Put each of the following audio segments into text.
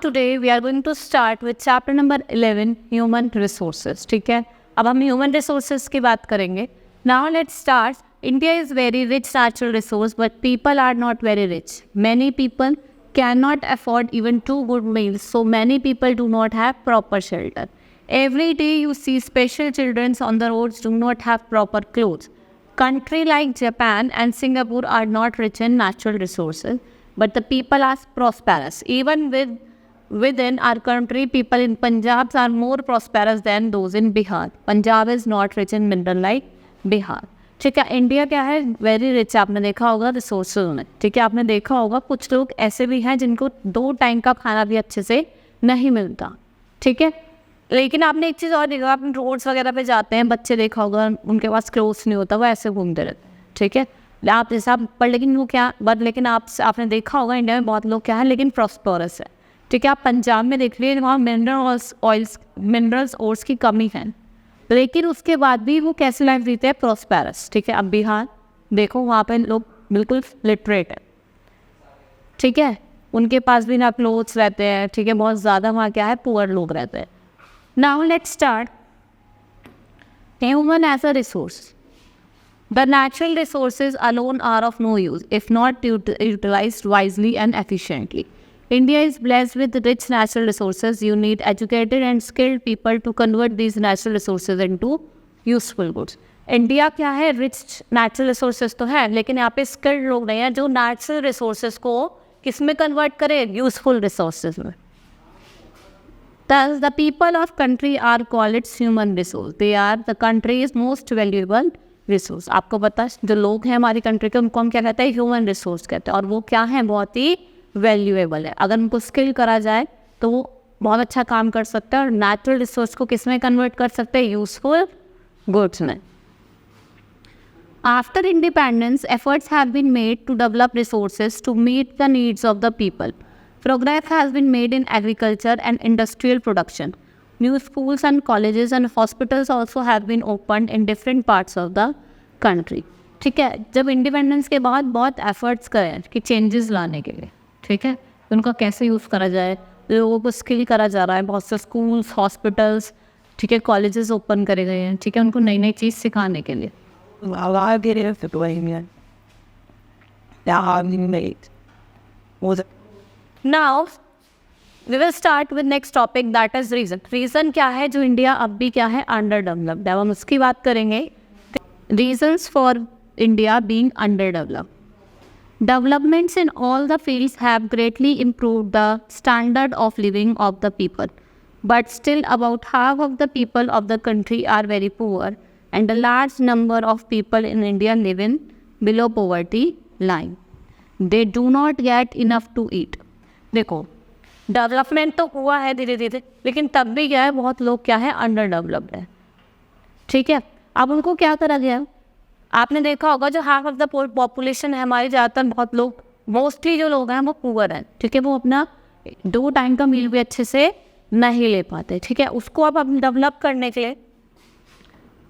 today we are going to start with chapter number 11 human resources. ठीक है, अब हम human resources की बात करेंगे. Now let's start. India is very rich natural resource, but people are not very rich. Many people cannot afford even 2 good meals, so many people do not have proper shelter. Every day you see special children on the roads do not have proper clothes. Country like Japan and Singapore are not rich in natural resources, but the people are prosperous. Even within our country, people in Punjab are more prosperous than those in Bihar. Punjab is not rich in mineral like Bihar. ठीक है, India क्या है, very rich. आपने देखा होगा resources में. ठीक है, आपने देखा होगा कुछ लोग ऐसे भी हैं जिनको 2 टाइम का खाना भी अच्छे से नहीं मिलता. ठीक है, लेकिन आपने एक चीज़ और देखा, आप रोड्स वगैरह पे जाते हैं, बच्चे देखा होगा उनके पास क्लोथ्स नहीं होता, वो ऐसे घूमते रहते हैं. ठीक है, आप जैसा पर लेकिन वो क्या बट लेकिन आपने देखा होगा इंडिया में बहुत लोग क्या है लेकिन प्रॉस्परस है. ठीक है, आप पंजाब में देख लीजिए, वहाँ मिनरल्स ऑयल्स की कमी है, लेकिन उसके बाद भी वो कैसे लाइफ जीते हैं, प्रॉस्पेरस. ठीक है, अब बिहार देखो, वहाँ पे लोग बिल्कुल लिटरेट है. ठीक है, उनके पास भी ना क्लोथ्स रहते हैं. ठीक है, बहुत ज़्यादा वहाँ क्या है, पुअर लोग रहते हैं. Now let's start. Human as a resource. The natural resources alone are of no use if not utilized wisely and efficiently. India is blessed with rich natural resources. You need educated and skilled people to convert these natural resources into useful goods. India क्या है, rich natural resources तो है, लेकिन यहाँ पे skilled लोग नहीं हैं जो नेचुरल रिसोर्सेज को किस में कन्वर्ट करें, यूजफुल रिसोर्सेज में. Thus, the people of country are called its human resource. They are the country's most valuable resource. आपको पता है जो लोग हैं हमारी कंट्री के, उनको हम क्या कहते हैं, ह्यूमन रिसोर्स कहते हैं, और वो क्या है, बहुत ही वैल्यूएबल है. अगर उनको स्किल करा जाए तो वो बहुत अच्छा काम कर सकते हैं और नेचुरल रिसोर्स को किस में कन्वर्ट कर सकते हैं, यूजफुल गुड्स में. After independence, efforts have been made to develop resources to meet the needs of the people. Progress has been made in agriculture and industrial production. New schools and colleges and hospitals also have been opened in different parts of the country. ठीक है, जब independence के बाद बहुत efforts करें कि changes लाने के लिए. ठीक है, उनका कैसे यूज़ करा जाए, लोगों को स्किल करा जा रहा है. बहुत से स्कूल्स, हॉस्पिटल्स, ठीक है, कॉलेजेस ओपन करे गए हैं. ठीक है, उनको नई नई चीज़ सिखाने के लिए. Now we will start with next topic, that is reason. Reason क्या है जो इंडिया अब भी क्या है, अंडर डेवलप्ड है, हम उसकी बात करेंगे. Reasons for India being underdeveloped. Developments in all the fields have greatly improved the standard of living of the people, but still about half of the people of the country are very poor, and a large number of people in India live in below poverty line. They do not get enough to eat. देखो, development तो हुआ है धीरे धीरे, लेकिन तब भी क्या है, बहुत लोग क्या है, अंडर डेवलप्ड है. ठीक है, अब उनको क्या करा गया, आपने देखा होगा जो हाफ ऑफ द पॉपुलेशन है हमारी, ज़्यादातर बहुत लोग, मोस्टली जो लोग हैं वो पुअर हैं. ठीक है, वो अपना 2 टाइम का मील भी अच्छे से नहीं ले पाते. ठीक है, उसको अब डेवलप करने के लिए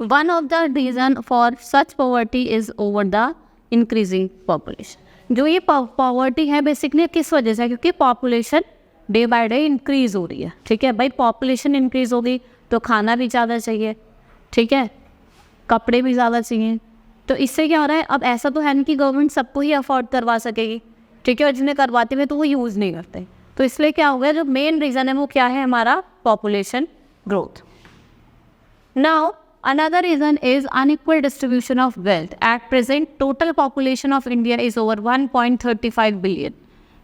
one of the reason for such poverty is over the increasing population. जो ये पॉवर्टी है बेसिकली किस वजह से, क्योंकि population day by day increase हो रही है. ठीक है भाई, पॉपुलेशन इंक्रीज़ होगी तो खाना भी ज़्यादा चाहिए. ठीक है, कपड़े भी ज़्यादा चाहिए. तो इससे क्या हो रहा है, अब ऐसा तो है नहीं कि गवर्नमेंट सबको ही अफोर्ड करवा सकेगी. ठीक है, और जिन्हें करवाते हुए तो वो यूज़ नहीं करते. तो इसलिए क्या हो गया, जो मेन रीज़न है वो क्या है, हमारा population growth. Now another reason is unequal distribution of wealth. At present, total population of India is over 1.35 billion.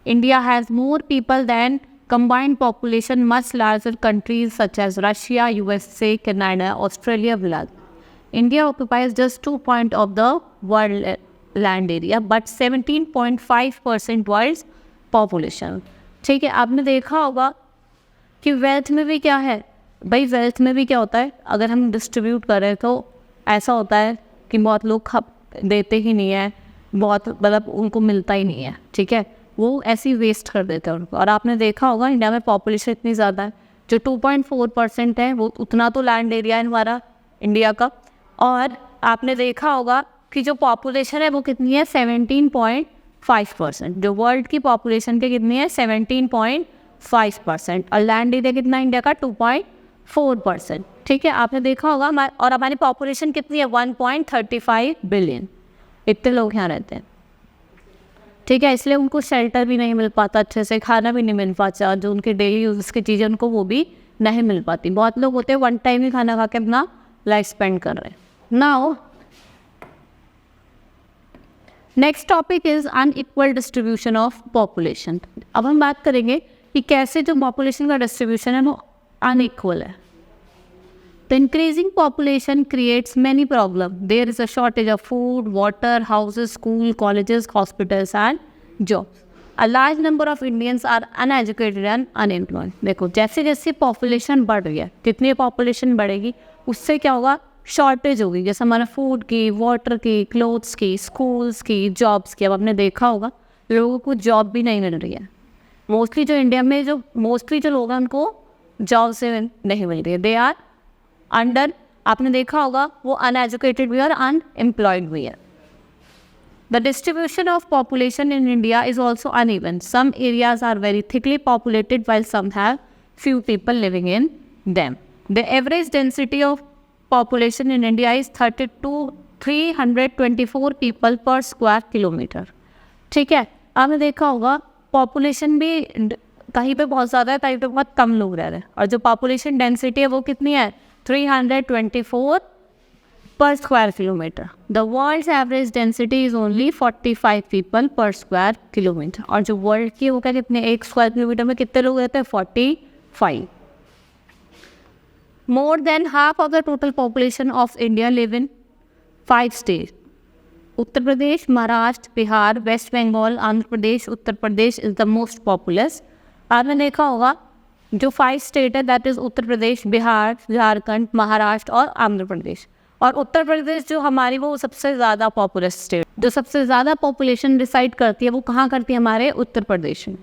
India has more people than combined population much larger countries such as Russia, USA, Canada, Australia, Brazil. India occupies just 2% of the world land area, but 17.5% world's population. ठीक है, आपने देखा होगा कि wealth में भी क्या है भाई, वेल्थ में भी क्या होता है, अगर हम डिस्ट्रीब्यूट करें तो ऐसा होता है कि बहुत लोग देते ही नहीं है, बहुत मतलब उनको मिलता ही नहीं है. ठीक है, वो ऐसे ही वेस्ट कर देते हैं उनको. और आपने देखा होगा इंडिया में पॉपुलेशन इतनी ज़्यादा है, जो 2.4% है, वो उतना तो लैंड एरिया है हमारा इंडिया का. और आपने देखा होगा कि जो पॉपुलेशन है वो कितनी है, 17.5%. जो वर्ल्ड की पॉपुलेशन की कितनी है, 17.5 2.5%, और लैंड एरिया कितना इंडिया का 2.4%। ठीक है, आपने देखा होगा और हमारी पॉपुलेशन कितनी है 1.35 बिलियन, इतने लोग यहाँ रहते हैं। ठीक है, इसलिए उनको शेल्टर भी नहीं मिल पाता, अच्छे से खाना भी नहीं मिल पाता, जो उनके डेली यूज़ की चीज़ें उनको वो भी नहीं मिल पाती। बहुत लोग होते हैं वन टाइम ही खाना खा के अपना लाइफ स्पेंड कर रहे हैं। Now next topic is unequal distribution of population. अब हम बात करेंगे कि कैसे जो पॉपुलेशन का डिस्ट्रीब्यूशन है वो अनइक्वल है। The increasing population creates many problems. There is a shortage of food, water, houses, schools, colleges, hospitals and jobs. A large number of Indians are uneducated and unemployed. देखो जैसे जैसे population बढ़ रही है, कितनी पॉपुलेशन बढ़ेगी उससे क्या होगा, शॉर्टेज होगी। जैसे हमारा फूड की, वाटर की, क्लोथ्स की, स्कूल्स की, जॉब्स की। अब आपने देखा होगा लोगों को जॉब भी नहीं मिल रही है। मोस्टली जो इंडिया में जो लोग हैं उनको जॉब से नहीं मिल रही है। दे आर अंडर, आपने देखा होगा वो अनएजुकेटेड भी और अनएम्प्लॉयड भी है। The distribution of population in India is also uneven. Some areas are very thickly populated while some have few people living in them. The average density of population in India is 324 people per square kilometer. ठीक है, आपने देखा होगा population भी कहीं पे बहुत ज़्यादा है, कहीं पे बहुत कम लोग रह रहे हैं, और जो पॉपुलेशन डेंसिटी है वो कितनी है 324 per square kilometer. The world's average density is only 45 people per square kilometer. और जो वर्ल्ड की वो क्या कितने, एक स्क्वायर किलोमीटर में कितने लोग रहते हैं 45. More than half of the total population of India live in 5 states. Uttar Pradesh, Maharashtra, Bihar, West Bengal, Andhra Pradesh, Uttar Pradesh is the most populous. आपने देखा होगा जो 5 स्टेट है दैट इज़ उत्तर प्रदेश, बिहार, झारखंड, महाराष्ट्र और आंध्र प्रदेश। और उत्तर प्रदेश जो हमारी वो सबसे ज़्यादा पॉपुलस स्टेट, जो सबसे ज़्यादा पॉपुलेशन डिसाइड करती है वो कहाँ करती है, हमारे उत्तर प्रदेश में।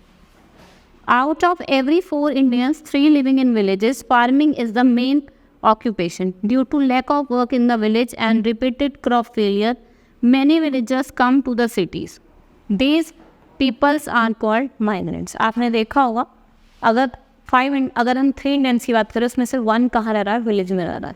Out of every 4 Indians, 3 living in villages, farming is the main occupation. Due to lack of work in the village and repeated crop failure, many villagers come to the cities. These peoples are called migrants. आपने देखा होगा अगर हम 3 Indians की बात करें उसमें से 1 कहाँ रह रहा है, विलेज में रह रहा है।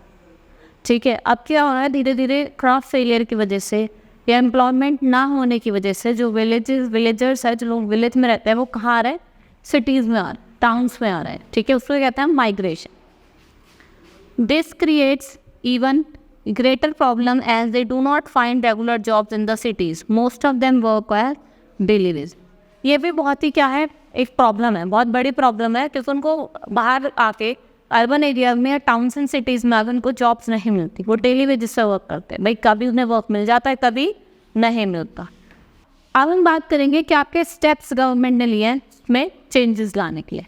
ठीक है, अब क्या हो रहा है, धीरे धीरे क्रॉप फेलियर की वजह से या एम्प्लॉयमेंट ना होने की वजह से जो विलेजर्स है, जो लोग विलेज में रहते हैं वो कहाँ आ रहे हैं, सिटीज़ में आ रहे, टाउन्स में आ रहे हैं। ठीक है, उसको कहते हैं migration. This creates even greater problem as they do not find regular jobs in the cities, most of them work as daily wage. ये भी बहुत ही क्या है, एक प्रॉब्लम है, बहुत बड़ी प्रॉब्लम है, क्योंकि उनको बाहर आके अर्बन एरिया में या टाउन्स एंड सिटीज़ में आकर उनको जॉब्स नहीं मिलती, वो डेली वेजेस से वर्क करते हैं। भाई कभी उन्हें वर्क मिल जाता है, कभी नहीं मिलता। अब हम बात करेंगे कि आपके स्टेप्स गवर्नमेंट ने लिए हैं इसमें चेंजेस लाने के लिए।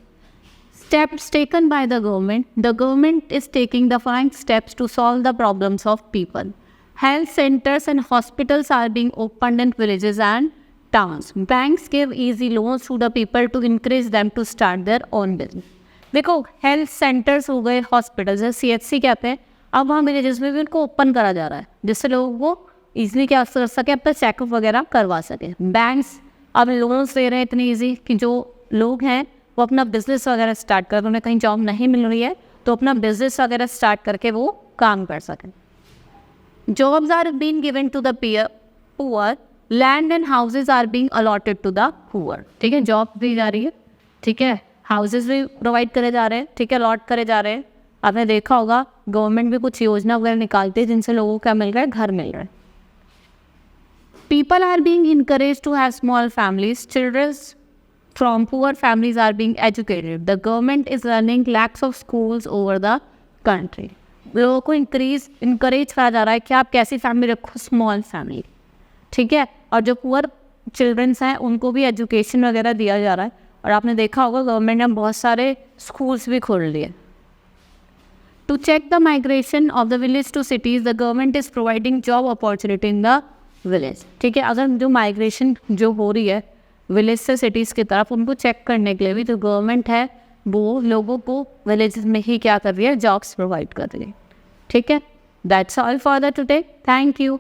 Steps taken by the government is taking the following steps to solve the problems of people. Health centres and hospitals are being opened in villages and towns. Banks give easy loans to the people to encourage them to start their own business. देखो health centres हो गए, hospitals है, CHC कहते हैं, अब वहाँ villages में भी उनको ओपन करा जा रहा है जिससे लोगों को ईजिली क्या कर सके, अपना चेकअप वगैरह करवा सके। बैंक्स अब लोन्स दे रहे हैं इतनी ईजी कि जो लोग हैं वो अपना बिजनेस वगैरह स्टार्ट कर, उन्हें कहीं जॉब नहीं मिल रही है तो अपना बिजनेस वगैरह स्टार्ट करके वो काम कर सकें। Jobs are being given to the poor, land and houses are being allotted to the poor. ठीक है, जॉब दी जा रही है, ठीक है, हाउसेज भी प्रोवाइड करे जा रहे हैं, ठीक है, अलॉट करे जा रहे हैं। आपने देखा होगा गवर्नमेंट भी कुछ योजना वगैरह निकालती है जिनसे लोगों को क्या मिल रहा है, घर मिल रहा है। People are being encouraged to have small families. Children from poor families are being educated. The government is running lakhs of schools over the country. लोगों को इंकरेज करा जा रहा है कि आप कैसी फैमिली रखो, स्मॉल फैमिली। ठीक है, और जो पुअर चिल्ड्रंस हैं उनको भी एजुकेशन वगैरह दिया जा रहा है। और आपने देखा होगा गवर्नमेंट ने बहुत सारे स्कूल्स भी खोल लिए। To check the migration of the village to cities, the government is providing job opportunity in the village. ठीक है, अगर जो माइग्रेशन जो हो रही है विलेज से सिटीज़ की तरफ, उनको चेक करने के लिए भी जो गवर्नमेंट है वो लोगों को विलेज में ही क्या कर रही है, जॉब्स प्रोवाइड कर रही है। ठीक है, that's all for the today, thank you.